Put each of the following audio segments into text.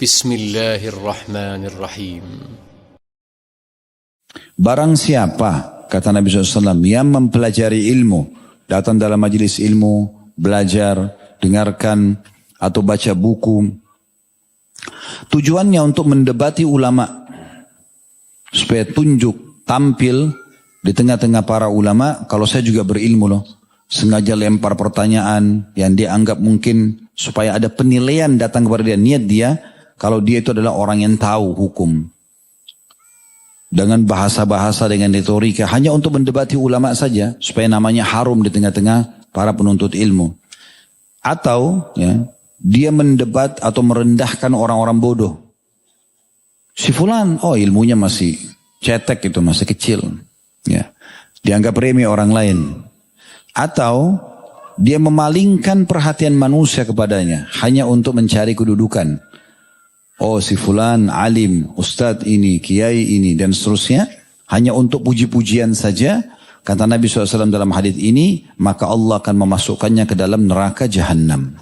Bismillahirrahmanirrahim. Barang siapa, kata Nabi SAW, yang mempelajari ilmu, datang dalam majelis ilmu, belajar, dengarkan, atau baca buku, tujuannya untuk mendebati ulama, supaya tunjuk, tampil di tengah-tengah para ulama, kalau saya juga berilmu loh, sengaja lempar pertanyaan yang dia anggap mungkin supaya ada penilaian datang kepada dia, niat dia, kalau dia itu adalah orang yang tahu hukum. Dengan bahasa-bahasa, dengan retorika, hanya untuk mendebati ulama saja, supaya namanya harum di tengah-tengah para penuntut ilmu. Atau ya, dia mendebat atau merendahkan orang-orang bodoh. Si fulan, oh ilmunya masih cetek itu, masih kecil. Ya, dianggap remeh orang lain. Atau dia memalingkan perhatian manusia kepadanya, hanya untuk mencari kedudukan. Oh si fulan alim, ustadz ini, kiai ini, dan seterusnya. Hanya untuk puji-pujian saja. Kata Nabi SAW dalam hadis ini, maka Allah akan memasukkannya ke dalam neraka jahanam.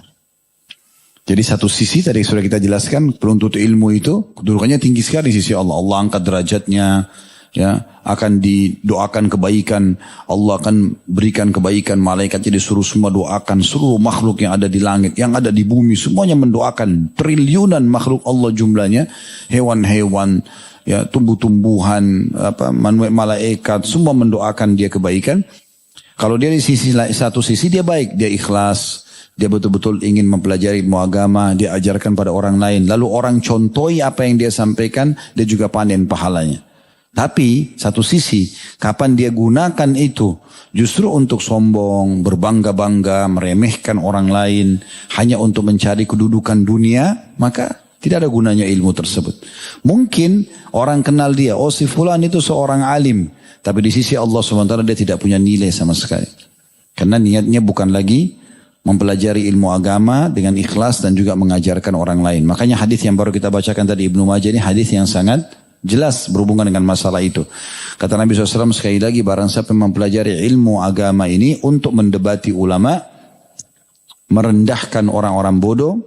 Jadi satu sisi tadi sudah kita jelaskan, penuntut ilmu itu kedudukannya tinggi sekali di sisi Allah. Allah angkat derajatnya, ya, akan didoakan kebaikan, Allah akan berikan kebaikan, malaikatnya disuruh semua doakan, seluruh makhluk yang ada di langit, yang ada di bumi, semuanya mendoakan, triliunan makhluk Allah jumlahnya, hewan-hewan, ya, tumbuh-tumbuhan, malaikat, semua mendoakan dia kebaikan. Kalau dia di satu sisi dia baik, dia ikhlas, dia betul-betul ingin mempelajari ilmu agama, dia ajarkan pada orang lain, lalu orang contohi apa yang dia sampaikan, dia juga panen pahalanya. Tapi satu sisi, kapan dia gunakan itu justru untuk sombong, berbangga-bangga, meremehkan orang lain, hanya untuk mencari kedudukan dunia, maka tidak ada gunanya ilmu tersebut. Mungkin orang kenal dia, oh si fulan itu seorang alim, tapi di sisi Allah SWT dia tidak punya nilai sama sekali. Karena niatnya bukan lagi mempelajari ilmu agama dengan ikhlas dan juga mengajarkan orang lain. Makanya hadis yang baru kita bacakan tadi Ibnu Majah ini hadis yang sangat jelas berhubungan dengan masalah itu. Kata Nabi SAW sekali lagi, barang siapa mempelajari ilmu agama ini untuk mendebati ulama, merendahkan orang-orang bodoh,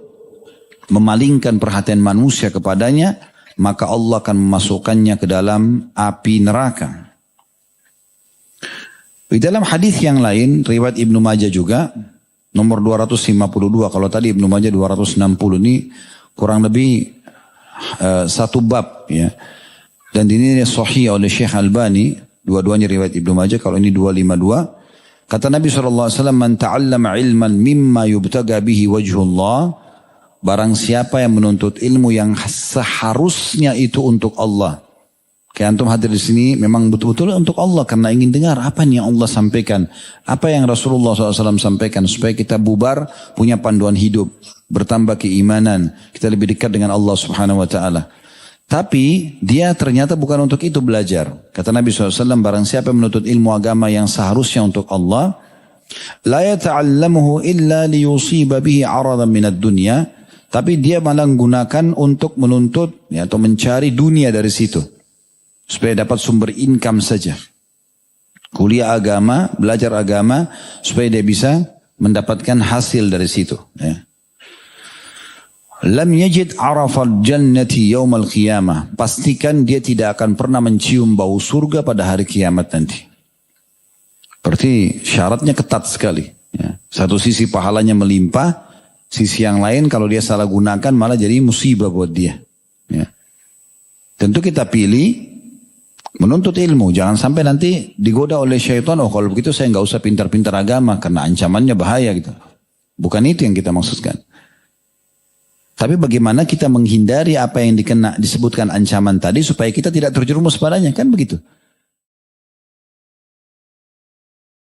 memalingkan perhatian manusia kepadanya, maka Allah akan memasukkannya ke dalam api neraka. Di dalam hadis yang lain, riwayat Ibnu Majah juga, nomor 252, kalau tadi Ibnu Majah 260, ini kurang lebih satu bab ya. Dan ini sahih oleh Syekh Albani, dua-duanya riwayat Ibnu Majah, kalau ini 252. Kata Nabi SAW, man ta'allama ilman mimma yubtaga bihi wajhullah, barang siapa yang menuntut ilmu yang seharusnya itu untuk Allah. Kayak antum hadir di sini memang betul-betul untuk Allah, karena ingin dengar apa yang Allah sampaikan, apa yang Rasulullah SAW sampaikan, supaya kita bubar punya panduan hidup, bertambah keimanan, kita lebih dekat dengan Allah Subhanahu Wa Taala. Tapi dia ternyata bukan untuk itu belajar. Kata Nabi SAW, barang siapa menuntut ilmu agama yang seharusnya untuk Allah, la yata'allamuhu illa liyusiba bihi aradan minad dunya, tapi dia malah gunakan untuk menuntut ya, atau mencari dunia dari situ, supaya dapat sumber income saja. Kuliah agama, belajar agama, supaya dia bisa mendapatkan hasil dari situ ya. Lam yajid arafal jannati yaumal qiyamah. Pastikan dia tidak akan pernah mencium bau surga pada hari kiamat nanti. Berarti syaratnya ketat sekali. Ya. Satu sisi pahalanya melimpah, sisi yang lain kalau dia salah gunakan malah jadi musibah buat dia. Ya. Tentu kita pilih menuntut ilmu. Jangan sampai nanti digoda oleh syaitan. Oh kalau begitu saya nggak usah pintar-pintar agama karena ancamannya bahaya gitu. Bukan itu yang kita maksudkan. Tapi bagaimana kita menghindari apa yang disebutkan ancaman tadi supaya kita tidak terjerumus padanya, kan begitu.